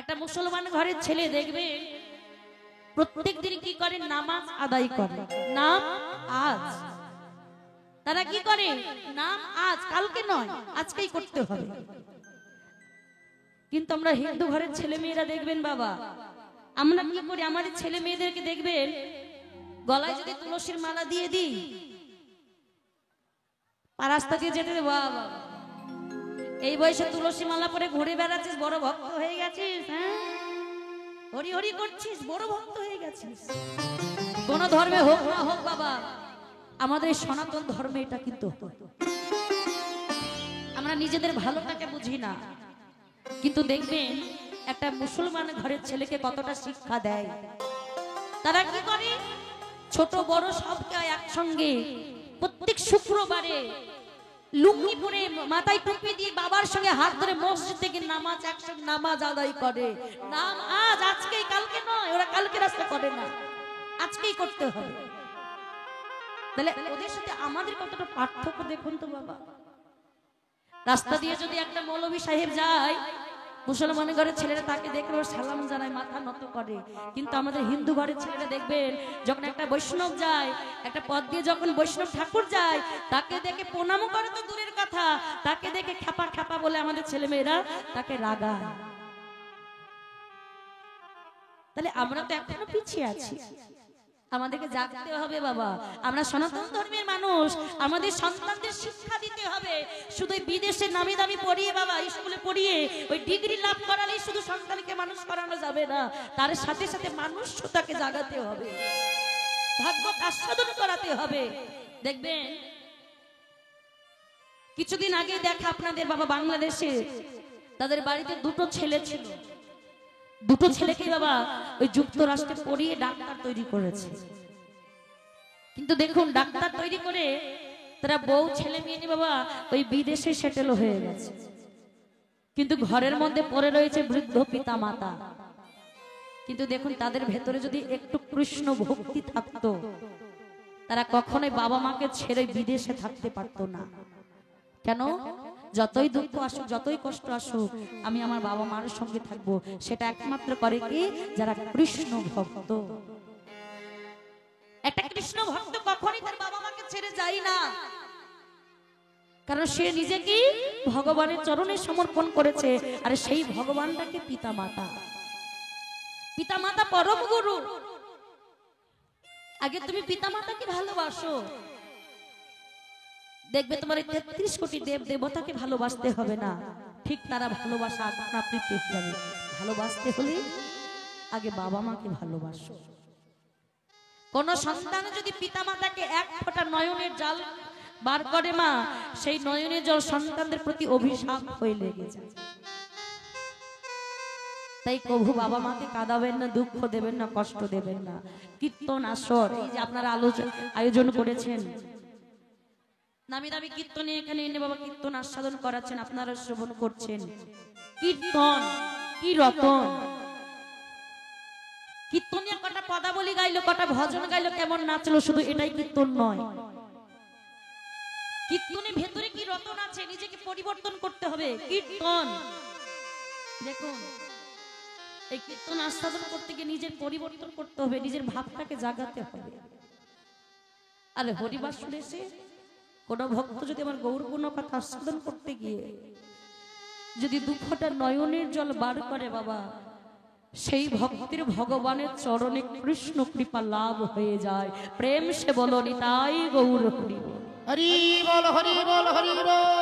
একটা মুসলমান ঘরের ছেলে দেখবে প্রত্যেক দিন কি করে, নামাজ আদায় করে। নাম আজ, তারা কি করে, নাম আজ, কালকে নয়, আজকেই করতে হবে। কিন্তু আমরা হিন্দু ঘরের ছেলে মেয়েরা দেখবেন বাবা, আমরা কি করি, আমাদের ছেলে মেয়েদেরকে দেখবেন গলায় যদি তুলসীর মালা দিয়ে দিই, রাস্তা দিয়ে যেতে দেবো, বাবা এই বয়সে তুলসী মালা পরে ঘুরে বেড়াচ্ছিস, বড় ভক্ত হয়ে গেছিস, হ্যাঁ হরি হরি করছিস, বড় ভক্ত হয়ে গেছিস। কোন ধর্মে হোক না হোক বাবা, আমাদের সনাতন ধর্মে এটা কিন্তু আমরা নিজেদের ভালোটাকে বুঝি না। কিন্তু দেখবেন একটা মুসলমান ঘরের ছেলেকে কতটা শিক্ষা দেয়। তারা কি করে, ছোট বড় সবকে একসঙ্গে প্রত্যেক শুক্রবারে লুঙ্গি পরে মাথায় টুপি দিয়ে বাবার সঙ্গে হাত ধরে মসজিদ থেকে নামাজ একসঙ্গে নামাজ আদায় করে। নাম আজ, আজকেই, কালকে নয়। ওরা কালকে রাস্তা করে না, আজকেই করতে হবে। তাহলে ওদের সাথে আমাদের কতটা পার্থক্য দেখুন তো বাবা। রাস্তা দিয়ে যদি একটা মৌলভী সাহেব যায়, মুসলমান ঘরের ছেলেরা তাকে দেখলে ওর সালাম জানায়, মাথা নত করে। কিন্তু আমাদের হিন্দু ঘরের ছেলেরা দেখবেন যখন একটা বৈষ্ণব যায়, একটা পথ দিয়ে যখন বৈষ্ণব ঠাকুর যায়, তাকে দেখে প্রণামও করে তো দূরের কথা, তাকে দেখে খ্যাপা খ্যাপা বলে আমাদের ছেলে মেয়েরা তাকে রাগায়। তাহলে আমরা তো এখনো পিছিয়ে আছি, আমাদেরকে জাগতে হবে বাবা। আমরা সনাতন ধর্মের মানুষ, আমাদের সন্তানদের শিক্ষা দিতে হবে। শুধু বিদেশে নামি দামি পড়িয়ে বাবা, স্কুলে পড়িয়ে ওই ডিগ্রি লাভ করালেই শুধু সন্তানকে মানুষ করানো যাবে না, তার সাথে সাথে মানুষটাকে জাগাতে হবে, ভাগ্য আস্বাদন করাতে হবে। দেখবেন কিছুদিন আগে দেখা আপনাদের বাবা, বাংলাদেশে তাদের বাড়িতে দুটো ছেলে ছিল, দুটো ছেলেকে বাবা ওই যুক্তরাষ্ট্রে পড়িয়ে ডাক্তার তৈরি করেছে। কিন্তু দেখুন ডাক্তার তৈরি করে তারা বউ ছেলে মেয়ে নিয়ে বাবা ওই বিদেশে সেটেল হয়ে গেছে। কিন্তু ঘরের মধ্যে পড়ে রয়েছে বৃদ্ধ পিতা মাতা। কিন্তু দেখুন তাদের ভেতরে যদি একটু কৃষ্ণ ভক্তি থাকতো, তারা কখনোই বাবা মাকে ছেড়ে বিদেশে থাকতে পারতো না। কেন? যতই দুঃখ আসুক, যতই কষ্ট আসুক, আমি আমার বাবা মার সঙ্গে থাকবো। সেটা একমাত্র করে কি, যারা কৃষ্ণ ভক্ত। একটা কৃষ্ণ ভক্ত কখনই তার বাবা মাকে ছেড়ে যায় না, কারণ সে নিজেকে ভগবানের চরণে সমর্পণ করেছে। আর সেই ভগবানটাকে পিতা মাতা, পিতা মাতা পরম গুরু। আগে তুমি পিতা মাতাকে ভালোবাসো, দেখবে তোমার 33 কোটি দেব দেবতাকে ভালোবাসতে হবে না, ঠিক তারা ভালোবাসা আপনি পেয়ে যাবে। ভালোবাসতে হলে আগে বাবা মাকে ভালোবাসো। কোন সন্তান যদি পিতা মাতাকে এক ফোঁটা নয়নের জল বার করে মা, সেই নয়নের জল সন্তানদের প্রতি অভিশাপ হয়ে লেগে যায়। তাই কভু বাবা মাকে কাঁদাবেন না, দুঃখ দেবেন না, কষ্ট দেবেন না। কীর্তন আসর এই যে আপনারা আয়োজন করেছেন, নামি দামি কীর্তনে এখানে এনে বাবা কীর্তন আস্বাদন করাচ্ছেন, আপনারা শ্রবণ করছেন। কীর্তন কি রতন! কীর্তনিয়া কটা পদাবলী গাইলো, কটা ভজন গাইলো, কেমন নাচলো, শুধু এটাই কীর্তন নয়। কীর্তনের ভেতরে কি রতন আছে, নিজেকে পরিবর্তন করতে হবে। কীর্তন দেখুন, এই কীর্তন আস্বাদন করতে গিয়ে নিজের পরিবর্তন করতে হবে, নিজের ভাবটাকে জাগাতে হবে। আরে হরিবাস শুনেছে কোন ভক্ত যদি আমার গৌরপূর্ণ কথা আস্বাদন করতে গিয়ে যদি দুঃখটা নয়নের জল বার করে বাবা, সেই ভক্তির ভগবানের চরণে কৃষ্ণ কৃপা লাভ হয়ে যায়। প্রেম সে বলো নিতাই গৌর হরি বল, হরি বল, হরি বল, হরি বল।